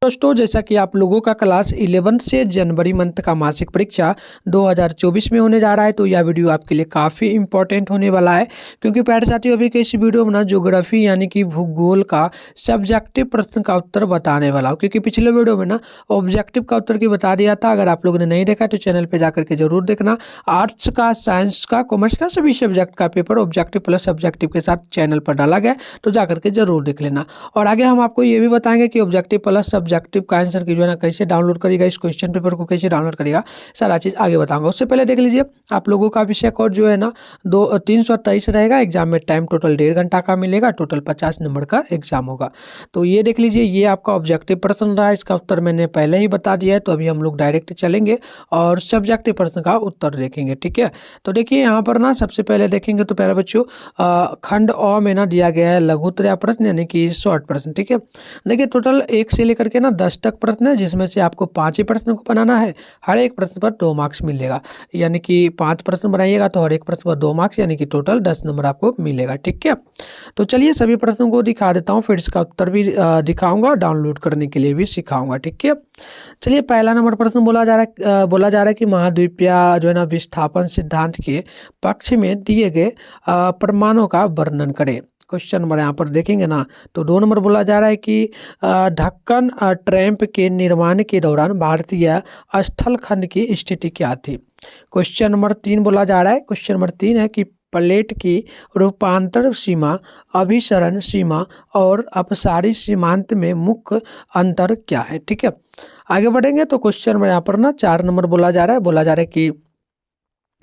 दोस्तों, जैसा कि आप लोगों का क्लास 11 से जनवरी मंथ का मासिक परीक्षा 2024 में होने जा रहा है, तो यह वीडियो आपके लिए काफ़ी इंपॉर्टेंट होने वाला है। क्योंकि प्यारे साथियों, अभी के इस वीडियो में ना ज्योग्राफी यानी कि भूगोल का सब्जेक्टिव प्रश्न का उत्तर बताने वाला हूँ। क्योंकि पिछले वीडियो में ना ऑब्जेक्टिव का उत्तर की बता दिया था। अगर आप लोगों ने नहीं देखा तो चैनल पर जाकर के जरूर देखना। आर्ट्स का, साइंस का, कॉमर्स का सभी सब्जेक्ट का पेपर ऑब्जेक्टिव प्लस सब्जेक्टिव के साथ चैनल पर डाला गया, तो जाकर के जरूर देख लेना। और आगे हम आपको ये भी बताएंगे कि ऑब्जेक्टिव प्लस सब्जेक्टिव का आंसर की जो है ना कैसे डाउनलोड करेगा, इस क्वेश्चन पेपर को कैसे डाउनलोड करेगा, सारा चीज़ आगे बताऊंगा। उससे पहले देख लीजिए, आप लोगों का विषय कोड जो है ना 323 रहेगा। एग्जाम में टाइम टोटल 1.5 घंटा का मिलेगा। टोटल 50 नंबर का एग्जाम होगा। तो ये देख लीजिए, ये आपका ऑब्जेक्टिव प्रश्न रहा है। इसका उत्तर मैंने पहले ही बता दिया है। तो अभी हम लोग डायरेक्ट चलेंगे और सब्जेक्टिव प्रश्न का उत्तर देखेंगे। ठीक है, तो देखिए यहाँ पर ना सबसे पहले देखेंगे तो प्यारे बच्चों, खंड अ में ना दिया गया है लघुत्तरीय प्रश्न यानी कि शॉर्ट प्रश्न। ठीक है, देखिए टोटल 1 से लेकर के ना 10 तक प्रश्न है, जिसमें से आपको 5 ही प्रश्न को बनाना है। हर एक प्रश्न पर 2 मार्क्स मिलेगा, यानी कि 5 प्रश्न बनाइएगा तो हर एक प्रश्न पर 2 मार्क्स, यानी कि टोटल 10 नंबर आपको मिलेगा। ठीक है, तो चलिए सभी प्रश्नों को दिखा देता हूँ, फिर इसका उत्तर भी दिखाऊंगा, डाउनलोड करने के लिए भी सिखाऊंगा। ठीक है, चलिए पहला नंबर प्रश्न बोला जा रहा है कि महाद्वीपीय जो है ना विस्थापन सिद्धांत के पक्ष में दिए गए प्रमाणों का वर्णन करें। क्वेश्चन नंबर यहाँ पर देखेंगे ना, तो 2 नंबर बोला जा रहा है कि ढक्कन ट्रैम्प के निर्माण के दौरान भारतीय स्थल खंड की स्थिति क्या थी। क्वेश्चन नंबर 3 बोला जा रहा है, क्वेश्चन नंबर 3 है कि प्लेट की रूपांतर सीमा, अभिसरण सीमा और अपसारी सीमांत में मुख्य अंतर क्या है। ठीक है, आगे बढ़ेंगे तो क्वेश्चन में यहाँ पर ना 4 नंबर बोला जा रहा है कि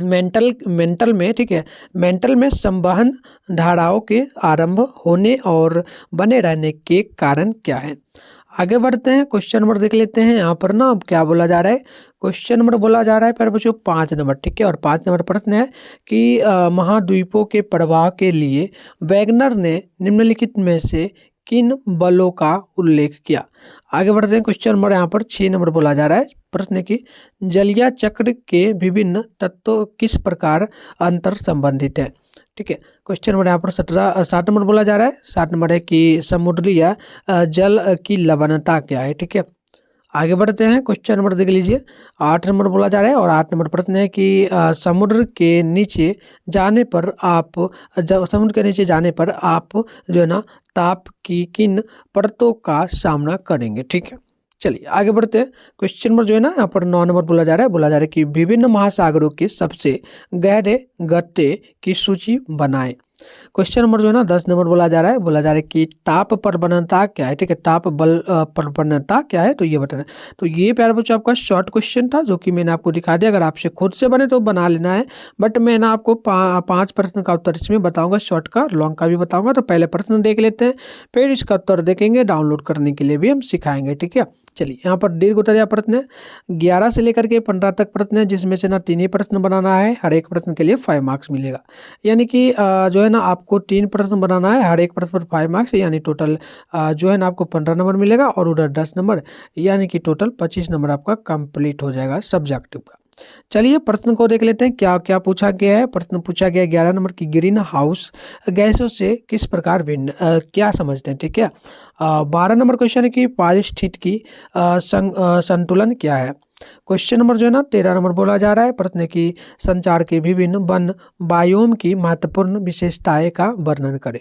मेंटल में, ठीक है, मेंटल में संवहन धाराओं के आरंभ होने और बने रहने के कारण क्या है। आगे बढ़ते हैं, क्वेश्चन नंबर देख लेते हैं। यहाँ पर ना अब क्या बोला जा रहा है, क्वेश्चन नंबर बोला जा रहा है पर बच्चों 5 नंबर। ठीक है, और 5 नंबर प्रश्न है कि महाद्वीपों के प्रवाह के लिए वैगनर ने निम्नलिखित में से किन बलों का उल्लेख किया। आगे बढ़ते हैं, क्वेश्चन नंबर यहाँ पर 6 नंबर बोला जा रहा है। प्रश्न की जलीय चक्र के विभिन्न तत्वों किस प्रकार अंतर संबंधित है। ठीक है, क्वेश्चन नंबर यहाँ पर 7 नंबर बोला जा रहा है। 7 नंबर है कि समुद्रीय जल की लवणता क्या है। ठीक है, आगे बढ़ते हैं, क्वेश्चन नंबर देख लीजिए। 8 नंबर बोला जा रहा है और 8 नंबर प्रश्न है कि समुद्र के नीचे जाने पर आप जो है ना ताप की किन परतों का सामना करेंगे। ठीक है, चलिए आगे बढ़ते हैं। क्वेश्चन नंबर जो है ना यहाँ पर 9 नंबर बोला जा रहा है कि विभिन्न महासागरों के सबसे गहरे गड्ढे की सूची बनाएं। क्वेश्चन नंबर जो है ना 10 नंबर बोला जा रहा है कि ताप प्रवणता क्या है। ठीक है, ताप बल प्रवणता क्या है, तो ये बताना। तो ये प्यारे बच्चों आपका शॉर्ट क्वेश्चन था, जो कि मैंने आपको दिखा दिया। अगर आपसे खुद से बने तो बना लेना है, बट मैं ना आपको 5 प्रश्न का उत्तर इसमें बताऊंगा, शॉर्ट का, लॉन्ग का भी बताऊंगा। तो पहले प्रश्न देख लेते हैं, फिर इसका उत्तर देखेंगे। डाउनलोड करने के लिए भी हम सिखाएंगे। ठीक है, चलिए यहाँ पर दीर्घ उत्तरीय प्रश्न है, 11 से लेकर के 15 तक प्रश्न है, जिसमें से ना 3 ही प्रश्न बनाना है। हर एक प्रश्न के लिए 5 मार्क्स मिलेगा, यानी कि जो है ना आपको 3 प्रश्न बनाना है, हर एक प्रश्न पर 5 मार्क्स, यानी टोटल जो है ना आपको 15 नंबर मिलेगा और उधर 10 नंबर, यानी कि टोटल 25 नंबर आपका कंप्लीट हो जाएगा सब्जेक्टिव का। चलिए प्रश्न को देख लेते हैं, क्या क्या पूछा गया है। प्रश्न पूछा गया 11 नंबर की ग्रीन हाउस गैसों से किस प्रकार भिन्न क्या समझते हैं। ठीक है, 12 नंबर क्वेश्चन है कि पारिस्थितिकी संतुलन क्या है। क्वेश्चन नंबर जो है ना 13 नंबर बोला जा रहा है। प्रश्न की संचार के विभिन्न वन बायोम की महत्वपूर्ण विशेषताएं का वर्णन करें।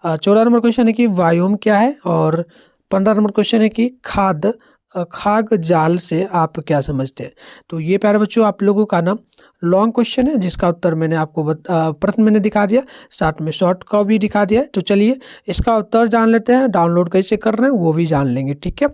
14 नंबर क्वेश्चन है कि वायोम क्या है। और 15 नंबर क्वेश्चन है कि खाग जाल से आप क्या समझते हैं। तो ये प्यारे बच्चों आप लोगों का ना लॉन्ग क्वेश्चन है, जिसका उत्तर मैंने आपको प्रश्न मैंने दिखा दिया, साथ में शॉर्ट का भी दिखा दिया है। तो चलिए इसका उत्तर जान लेते हैं, डाउनलोड कैसे कर रहे हैं वो भी जान लेंगे। ठीक है,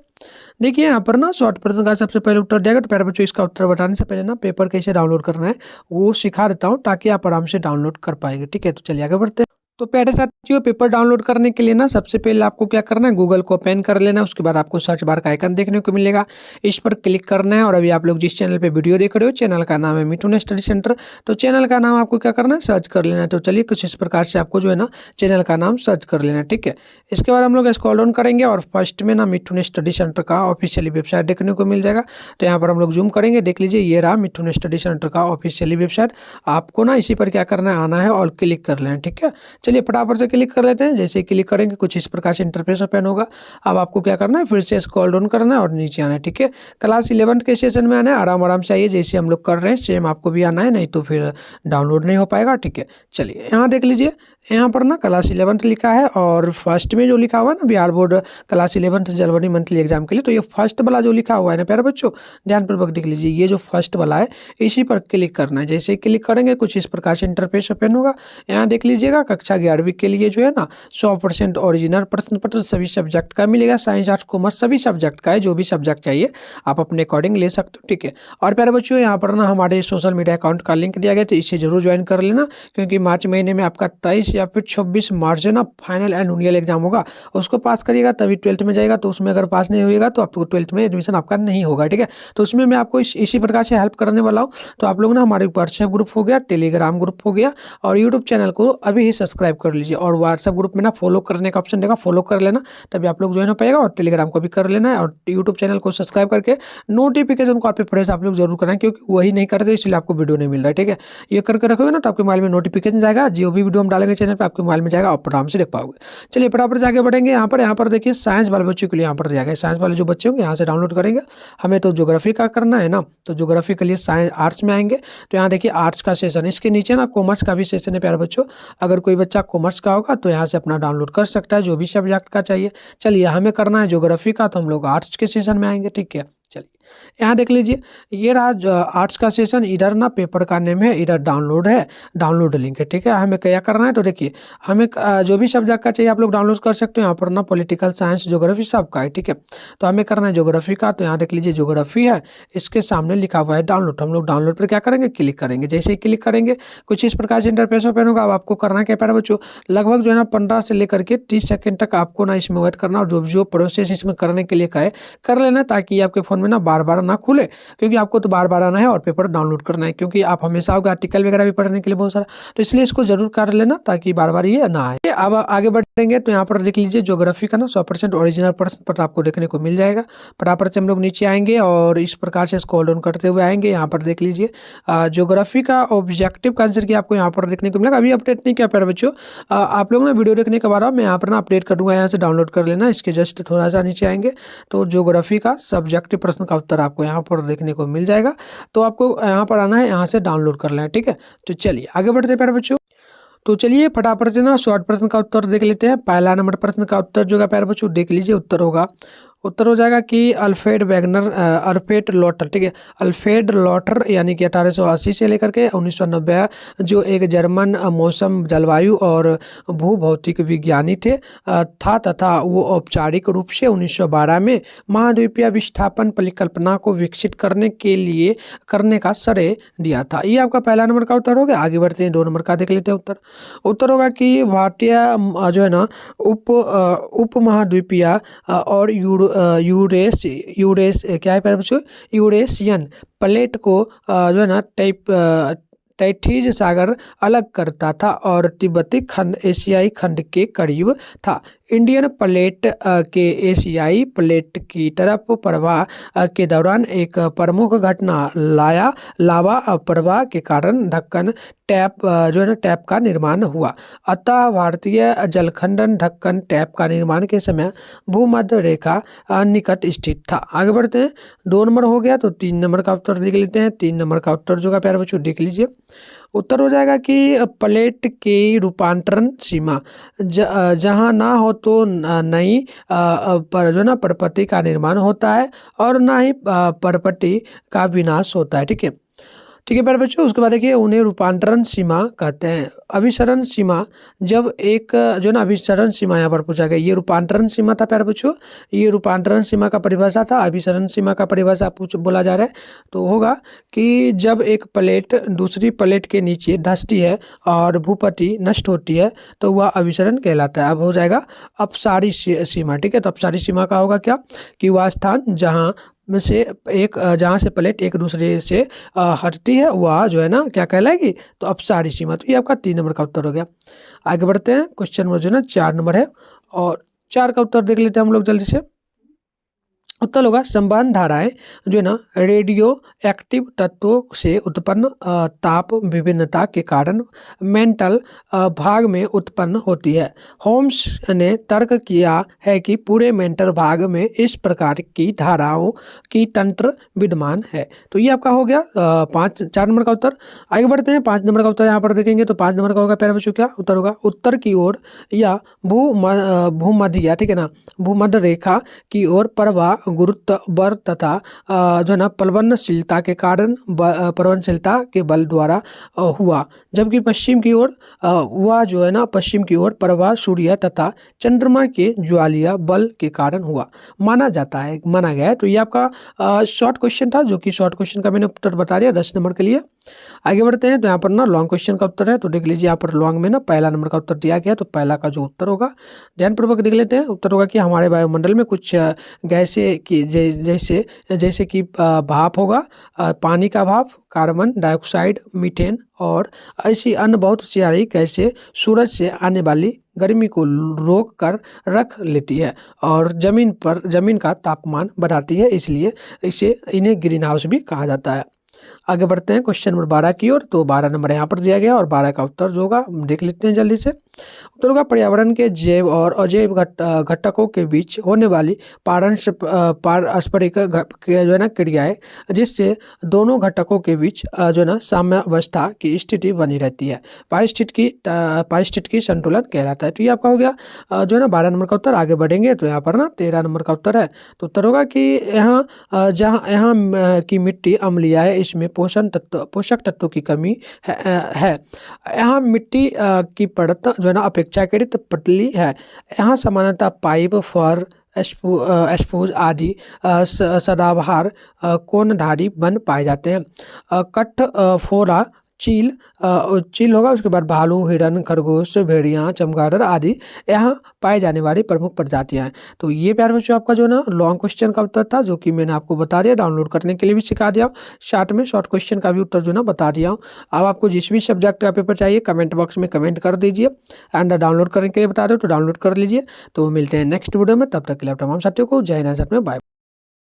देखिए यहाँ पर ना शॉर्ट प्रश्न का सबसे पहले उत्तर दिया गया। तो प्यारे बच्चों इसका उत्तर बताने से पहले ना पेपर कैसे डाउनलोड करना है वो सिखा देता हूँ, ताकि आप आराम से डाउनलोड कर पाएंगे। ठीक है, तो चलिए आगे बढ़ते हैं। तो प्यारे साथियों, पेपर डाउनलोड करने के लिए ना सबसे पहले आपको क्या करना है, गूगल को ओपन कर लेना है। उसके बाद आपको सर्च बार का आइकन देखने को मिलेगा, इस पर क्लिक करना है। और अभी आप लोग जिस चैनल पे वीडियो देख रहे हो, चैनल का नाम है मिठुन स्टडी सेंटर। तो चैनल का नाम आपको क्या करना है, सर्च कर लेना है। तो चलिए कुछ इस प्रकार से आपको जो है ना चैनल का नाम सर्च कर लेना है। ठीक है, इसके बाद हम लोग स्क्रॉल डाउन करेंगे और फर्स्ट में ना मिठुन स्टडी सेंटर का ऑफिशियली वेबसाइट देखने को मिल जाएगा। तो यहाँ पर हम लोग जूम करेंगे, देख लीजिए ये रहा मिठुन स्टडी सेंटर का ऑफिशियली वेबसाइट। आपको ना इसी पर क्या करना है, आना है और क्लिक कर लेना है। ठीक है, चलिए फटाफट से क्लिक कर लेते हैं। जैसे क्लिक करेंगे कुछ इस प्रकार से इंटरफेस ओपन होगा। अब आपको क्या करना है, फिर से स्क्रॉल डाउन करना है और नीचे आना है। ठीक है, क्लास 11 के सेशन में आना है, आराम आराम से आइए, जैसे हम लोग कर रहे हैं सेम आपको भी आना है, नहीं तो फिर डाउनलोड नहीं हो पाएगा। ठीक है, चलिए यहाँ देख लीजिए, यहाँ पर ना क्लास 11 लिखा है और फर्स्ट में जो लिखा हुआ है ना बिहार बोर्ड क्लास 11 जनवरी मंथली एग्जाम के लिए, तो ये फर्स्ट वाला जो लिखा हुआ है ना प्यारे बच्चों, ध्यानपूर्वक देख लीजिए, ये जो फर्स्ट वाला है इसी पर क्लिक करना है। जैसे क्लिक करेंगे कुछ इस प्रकार से इंटरफेस ओपन होगा। यहाँ देख लीजिएगा कक्षा 11वीं के लिए जो है ना 100% ओरिजिनल प्रश्न पत्र सभी सब्जेक्ट का मिलेगा, साइंस आर्ट्स कॉमर्स सभी सब्जेक्ट का है, जो भी सब्जेक्ट चाहिए आप अपने अकॉर्डिंग ले सकते हो। ठीक है, और प्यारे बच्चों यहाँ पर ना हमारे सोशल मीडिया अकाउंट का लिंक दिया गया, तो इसे जरूर ज्वाइन कर लेना, क्योंकि मार्च महीने में आपका 23 या फिर 26 मार्च है ना फाइनल एनुअल एग्जाम होगा, उसको पास करिएगा तभी 12th में जाएगा। तो उसमें अगर पास नहीं होएगा तो आपको 12th में एडमिशन आपका नहीं होगा। ठीक है, तो उसमें मैं आपको इसी प्रकार से हेल्प करने वाला हूँ। तो आप लोग ना हमारे व्हाट्सएप ग्रुप हो गया, टेलीग्राम ग्रुप हो गया और यूट्यूब चैनल को अभी ही सब्सक्राइब कर लीजिए, और व्हाट्सएप ग्रुप में ना फॉलो करने का ऑप्शन देगा, फॉलो कर लेना, तभी आप लोग ज्वाइन हो पाएगा, और टेलीग्राम को भी कर लेना है, और यूट्यूब चैनल को सब्सक्राइब करके नोटिफिकेशन को आप पे प्रेस आप लोग जरूर करना है, क्योंकि वही नहीं करते इसलिए आपको वीडियो नहीं मिल रहा है। ठीक है, ये करके रखोगे ना तो आपके मोबाइल में नोटिफिकेशन जाएगा, जो भी वीडियो हम डालेंगे चैनल पे आपके मोबाइल में जाएगा, आप आराम से देख पाओगे। चलिए फटाफट से आगे बढ़ेंगे। यहाँ पर देखिए साइंस वाले बच्चों के लिए यहाँ पर दिया गया, साइंस वाले जो बच्चे होंगे यहाँ से डाउनलोड करेंगे। हमें तो ज्योग्राफी का करना है ना, तो ज्योग्राफी के लिए साइंस आर्ट्स में आएंगे, तो यहाँ देखिए आर्ट्स का सेशन, इसके नीचे ना कॉमर्स का भी सेशन है प्यारे बच्चों। अगर कोई बच्चा कॉमर्स का होगा तो यहाँ से अपना डाउनलोड कर सकता है, जो भी सब्जेक्ट का चाहिए। चलिए हमें करना है ज्योग्राफी का, तो हम लोग आर्ट्स के सेशन में आएंगे। ठीक है, चलिए यहाँ देख लीजिए, ये रहा आर्ट्स का सेशन, इधर ना पेपर का नेम है, इधर डाउनलोड है, डाउनलोड लिंक है। ठीक है, हमें क्या करना है, तो देखिए हमें जो भी सब्जेक्ट का चाहिए आप लोग डाउनलोड कर सकते हो, यहाँ पर ना पॉलिटिकल साइंस ज्योग्राफी सब का है। ठीक है, तो हमें करना है ज्योग्राफी का, तो यहाँ देख लीजिए ज्योग्राफी है, इसके सामने लिखा हुआ है डाउनलोड, हम लोग डाउनलोड पर क्या करेंगे, क्लिक करेंगे। जैसे ही क्लिक करेंगे कुछ इस प्रकार से इंटरफेस ओपन होगा। अब आपको करना क्या प्यारे बच्चों, लगभग जो है ना 15 से लेकर के 30 सेकंड तक आपको ना इसमें वेट करना, और जो प्रोसेस इसमें करने के लिए कहे कर लेना, ताकि आपके फोन में ना बार बार ना खुले, क्योंकि आपको तो बार बार आना है और पेपर डाउनलोड करना है, क्योंकि आप हमेशा होगा आर्टिकल वगैरह भी पढ़ने के लिए बहुत सारा, तो इसलिए इसको जरूर कर लेना ताकि बार बार ये ना आए। अब आगे बढ़ेंगे तो यहाँ पर देख लीजिए ज्योग्राफी का ना 100% ओरिजिनल प्रश्न पत्र आपको देखने को मिल जाएगा। फटाफट से हम लोग नीचे आएंगे और इस प्रकार से स्क्रॉल डाउन करते हुए आएंगे। यहाँ पर देख लीजिए ज्योग्राफी का ऑब्जेक्टिव आंसर की आपको यहाँ पर देखने को मिलेगा। अभी अपडेट नहीं किया प्यारे बच्चों, आप लोग ना वीडियो देखने के बाद मैं यहाँ पर ना अपडेट कर दूंगा, यहाँ से डाउनलोड कर लेना। इसके जस्ट थोड़ा सा नीचे आएंगे तो ज्योग्राफी का सब्जेक्टिव प्रश्न का उत्तर आपको यहाँ पर देखने को मिल जाएगा, तो आपको यहाँ पर आना है, यहाँ से डाउनलोड कर लेना है। ठीक है, तो चलिए आगे बढ़ते हैं प्यारे बच्चों। तो चलिए फटाफट से ना शॉर्ट प्रश्न का उत्तर देख लेते हैं। पहला नंबर प्रश्न का उत्तर जो है प्यारे बच्चों देख लीजिए, उत्तर हो जाएगा कि अल्फ्रेड लॉटर। ठीक है, अल्फ्रेड लॉटर यानी कि 1880 से लेकर के 1990 जो एक जर्मन मौसम जलवायु और भूभौतिक विज्ञानी तथा वो औपचारिक रूप से 1912 में महाद्वीपीय विस्थापन परिकल्पना को विकसित करने का श्रेय दिया था। ये आपका पहला नंबर का उत्तर हो गया। आगे बढ़ते हैं, 2 नंबर का देख लेते हैं उत्तर होगा कि भारतीय जो है ना उप महाद्वीपीय और क्या है प्यारे बच्चों, यूरेशियन प्लेट को जो है ना टाइटहीज सागर अलग करता था और तिब्बती खंड एशियाई खंड के करीब था। इंडियन प्लेट के एशियाई प्लेट की तरफ प्रवाह के दौरान एक प्रमुख घटना लावा प्रवाह के कारण ढक्कन टैप का निर्माण हुआ। अतः भारतीय जलखंड ढक्कन टैप का निर्माण के समय भूमध्य रेखा निकट स्थित था। आगे बढ़ते हैं, 2 नंबर हो गया, तो 3 नंबर का उत्तर देख लेते हैं। 3 नंबर का उत्तर जो है प्यारे बच्चों देख लीजिए, उत्तर हो जाएगा कि प्लेट की रूपांतरण सीमा जहाँ ना हो तो नई पर जो ना परपति का निर्माण होता है और ना ही परपति का विनाश होता है। ठीक है प्यारे बच्चों, उसके बाद देखिए उन्हें रूपांतरण सीमा कहते हैं। अभिसरण सीमा जब एक जो ना अभिसरण सीमा यहाँ पर पूछा गया, ये रूपांतरण सीमा था प्यारे बच्चों, ये रूपांतरण सीमा का परिभाषा था। अभिसरण सीमा का परिभाषा बोला जा रहा है तो होगा कि जब एक प्लेट दूसरी प्लेट के नीचे धंसती है और भूपति नष्ट होती है तो वह अभिसरण कहलाता है। अब हो जाएगा अपसारी सीमा। ठीक है, तो अपसारी सीमा का होगा क्या कि वह स्थान जहाँ से प्लेट एक दूसरे से हटती है वह जो है ना क्या कहलाएगी, तो अपसारी सीमा। तो ये आपका 3 नंबर का उत्तर हो गया। आगे बढ़ते हैं, क्वेश्चन नंबर जो है ना 4 नंबर है और 4 का उत्तर देख लेते हैं हम लोग जल्दी से। उत्तर होगा संवहन धाराएं जो है ना रेडियो एक्टिव तत्वों से उत्पन्न ताप विभिन्नता के कारण मेंटल भाग में उत्पन्न होती है। होम्स ने तर्क किया है कि पूरे मेंटल भाग में इस प्रकार की धाराओं की तंत्र विद्यमान है। तो ये आपका हो गया 4 नंबर का उत्तर। आगे बढ़ते हैं 5 नंबर का उत्तर यहाँ पर देखेंगे तो 5 नंबर का होगा प्यारे बच्चों क्या उत्तर होगा उत्तर की ओर या भूमध्य ठीक है ना भूमध्य रेखा की ओर प्रवाह गुरुत्व बल तथा जो है ना प्लवनशीलता के कारण प्लवनशीलता के बल द्वारा हुआ, जबकि पश्चिम की ओर हुआ जो है ना पश्चिम की ओर प्रवाह सूर्य तथा चंद्रमा के ज्वालीय बल के कारण हुआ माना जाता है माना गया है। तो ये आपका शॉर्ट क्वेश्चन था जो कि शॉर्ट क्वेश्चन का मैंने उत्तर बता दिया 10 नंबर के लिए। आगे बढ़ते हैं तो यहाँ पर ना लॉन्ग क्वेश्चन का उत्तर है तो देख लीजिए यहाँ पर लॉन्ग में ना पहला नंबर का उत्तर दिया गया तो पहला का जो उत्तर होगा ध्यानपूर्वक देख लेते हैं। उत्तर होगा कि हमारे वायुमंडल में कुछ गैसें की जैसे जैसे कि भाप होगा पानी का भाप कार्बन डाइऑक्साइड मीथेन और ऐसी अन्य बहुत सारी गैसें सूरज से आने वाली गर्मी को रोक कर रख लेती है और जमीन का तापमान बढ़ाती है, इसलिए इन्हें ग्रीन हाउस भी कहा जाता है। आगे बढ़ते हैं क्वेश्चन नंबर 12 की ओर। तो 12 नंबर यहाँ पर दिया गया और 12 का उत्तर जो होगा देख लेते हैं जल्दी से। उत्तर होगा पर्यावरण के जैव और अजैव घटकों के बीच होने वाली पारस्परिक जो है ना क्रियाएं जिससे दोनों घटकों के बीच जो है ना साम्यावस्था की स्थिति बनी रहती है पारिस्थितिकी संतुलन कहलाता है। तो ये आपका हो गया जो है ना 12 नंबर का उत्तर। आगे बढ़ेंगे तो यहाँ पर ना 13 नंबर का उत्तर है। तो उत्तर होगा कि यहाँ की मिट्टी अम्लीय है, इसमें पोषक तत्वों की कमी है। यहाँ मिट्टी की परत जो है ना अपेक्षाकृत पतली है। यहाँ सामान्यतः पाइप फर स्पूज आदि सदाबहार कोनधारी वन पाए जाते हैं। कठफोरा चील होगा, उसके बाद भालू हिरन खरगोश भेड़िया चमगादड़ आदि यहाँ पाए जाने वाली प्रमुख प्रजातियां हैं। तो ये प्यारे बच्चों आपका जो ना लॉन्ग क्वेश्चन का उत्तर था जो कि मैंने आपको बता दिया, डाउनलोड करने के लिए भी सिखा दिया, साथ में शॉर्ट क्वेश्चन का भी उत्तर जो ना बता दिया हूँ। अब आपको जिस भी सब्जेक्ट का पेपर चाहिए कमेंट बॉक्स में कमेंट कर दीजिए एंड डाउनलोड करने के लिए बता दो तो डाउनलोड कर लीजिए। तो मिलते हैं नेक्स्ट वीडियो में, तब तक के लिए तमाम साथियों को जय हिंद में बाय।